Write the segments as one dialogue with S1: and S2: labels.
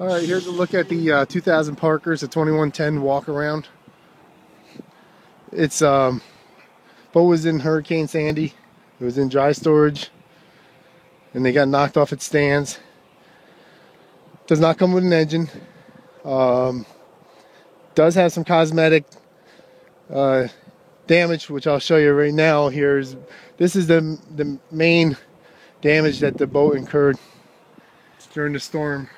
S1: All right, here's a look at the 2000 Parker. It's a 2110 walk around. It's boat was in Hurricane Sandy. It was in dry storage, and they got knocked off its stands. Does not come with an engine. Does have some cosmetic damage, which I'll show you right now. This is the main damage that the boat incurred during the storm.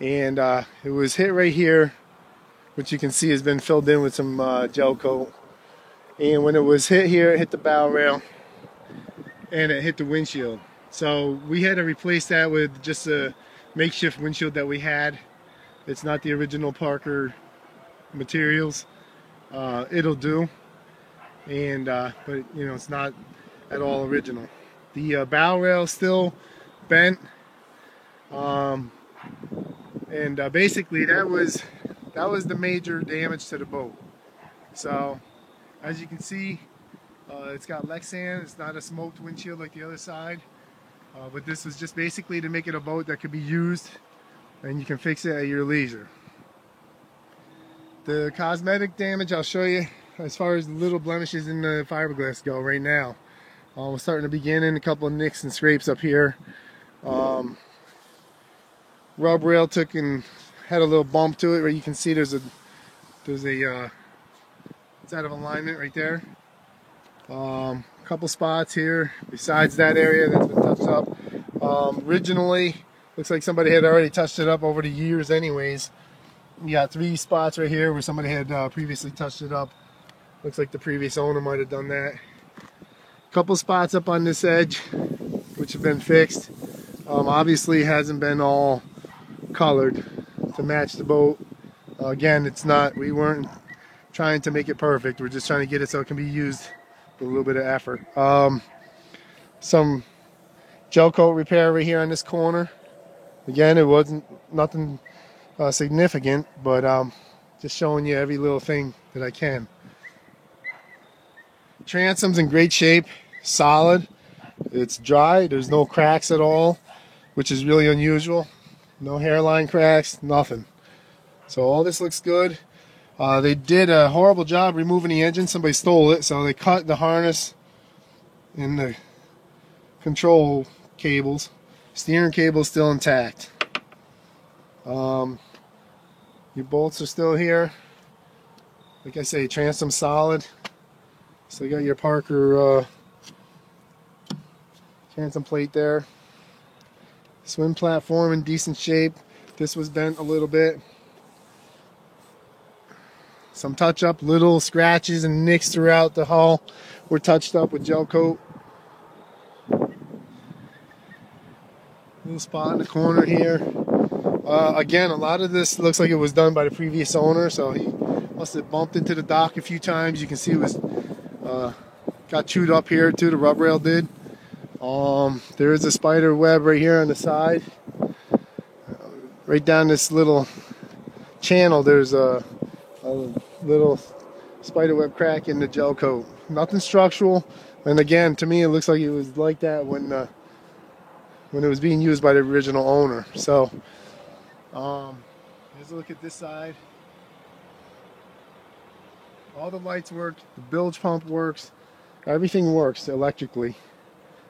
S1: And it was hit right here, which you can see has been filled in with some gel coat. And when it was hit here, it hit the bow rail and it hit the windshield. So we had to replace that with just a makeshift windshield that we had. It's not the original Parker materials. It'll do, and but you know, it's not at all original. The bow rail still bent. Basically that was the major damage to the boat. So as you can see, it's got Lexan. It's not a smoked windshield like the other side, but this was just basically to make it a boat that could be used and you can fix it at your leisure. The cosmetic damage I'll show you as far as the little blemishes in the fiberglass go right now. We're starting to begin in a couple of nicks and scrapes up here. Rub rail took and had a little bump to it where you can see it's out of alignment right there. Couple spots here besides that area that's been touched up. Originally looks like somebody had already touched it up over the years anyways. We got 3 spots right here where somebody had previously touched it up. Looks like the previous owner might have done that. Couple spots up on this edge which have been fixed. Obviously hasn't been all colored to match the boat. Again, we weren't trying to make it perfect. We're just trying to get it so it can be used with a little bit of effort. Some gel coat repair right here on this corner. Again, it wasn't nothing significant, but just showing you every little thing that I can. Transom's in great shape, solid. It's dry. There's no cracks at all, which is really unusual. No hairline cracks, nothing. So all this looks good. They did a horrible job removing the engine. Somebody stole it, so they cut the harness and the control cables. Steering cable is still intact. Your bolts are still here. Like I say, transom solid. So you got your Parker transom plate there. Swim platform in decent shape. This was bent a little bit. Some touch up, little scratches and nicks throughout the hull were touched up with gel coat. Little spot in the corner here. Again, a lot of this looks like it was done by the previous owner, so he must have bumped into the dock a few times. You can see it was got chewed up here too. The rub rail did. There is a spider web right here on the side. Right down this little channel, there's a little spider web crack in the gel coat. Nothing structural, and again, to me, it looks like it was like that when it was being used by the original owner. So, here's a look at this side. All the lights work. The bilge pump works. Everything works electrically,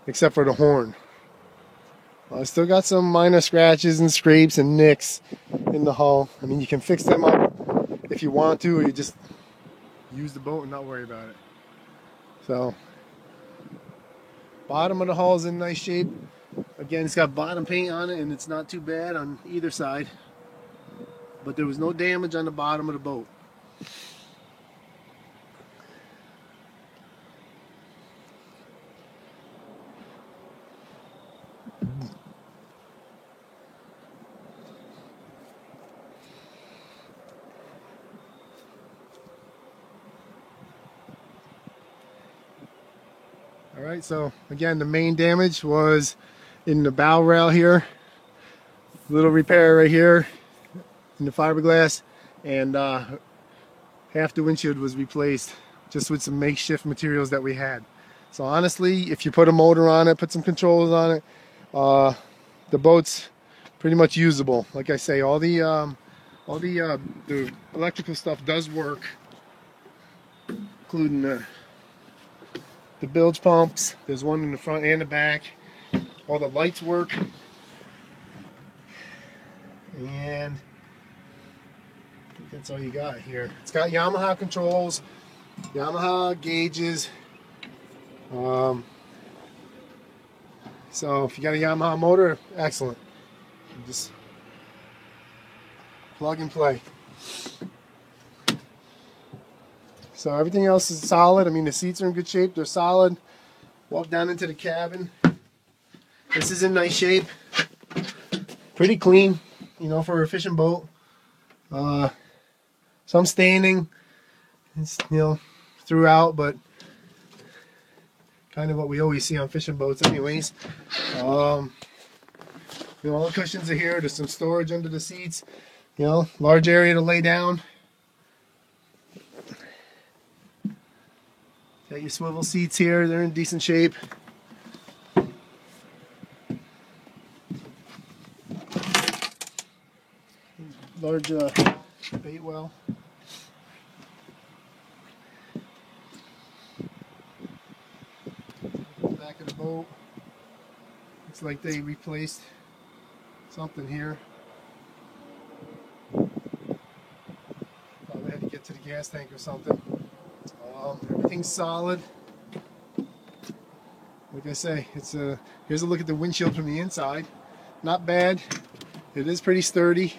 S1: except for the horn. I still got some minor scratches and scrapes and nicks in the hull. I mean, you can fix them up if you want to, or you just use the boat and not worry about it. So, bottom of the hull is in nice shape. Again, it's got bottom paint on it, and it's not too bad on either side. But there was no damage on the bottom of the boat. Alright, so again, the main damage was in the bow rail here. Little repair right here in the fiberglass, and half the windshield was replaced just with some makeshift materials that we had. So honestly, if you put a motor on it, put some controls on it, the boat's pretty much usable. Like I say, all the electrical stuff does work, including the bilge pumps. There's one in the front and the back. All the lights work, and I think that's all you got here. It's got Yamaha controls, Yamaha gauges. So if you got a Yamaha motor, excellent. Just plug and play. So everything else is solid. I mean, the seats are in good shape. They're solid. Walk down into the cabin. This is in nice shape. Pretty clean, you know, for a fishing boat. Some staining, you know, throughout, but kind of what we always see on fishing boats anyways. You know, all the cushions are here. There's some storage under the seats. You know, large area to lay down. Got your swivel seats here. They're in decent shape. Large bait well. Back of the boat. Looks like they replaced something here. Probably had to get to the gas tank or something. Everything's solid. Like I say, it's here's a look at the windshield from the inside. Not bad. It is pretty sturdy,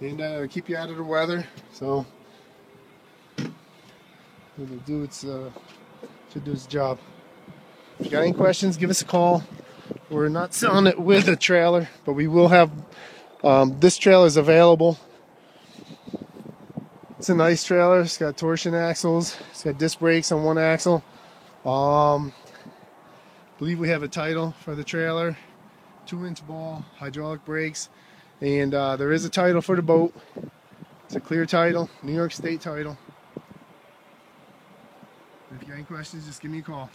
S1: and keep you out of the weather. So it'll do its should do its job. If you got any questions, give us a call. We're not selling it with a trailer, but we will have this trailer is available. It's a nice trailer. It's got torsion axles. It's got disc brakes on one axle. I believe we have a title for the trailer. 2-inch ball, hydraulic brakes, and there is a title for the boat. It's a clear title, New York State title. If you got any questions, just give me a call.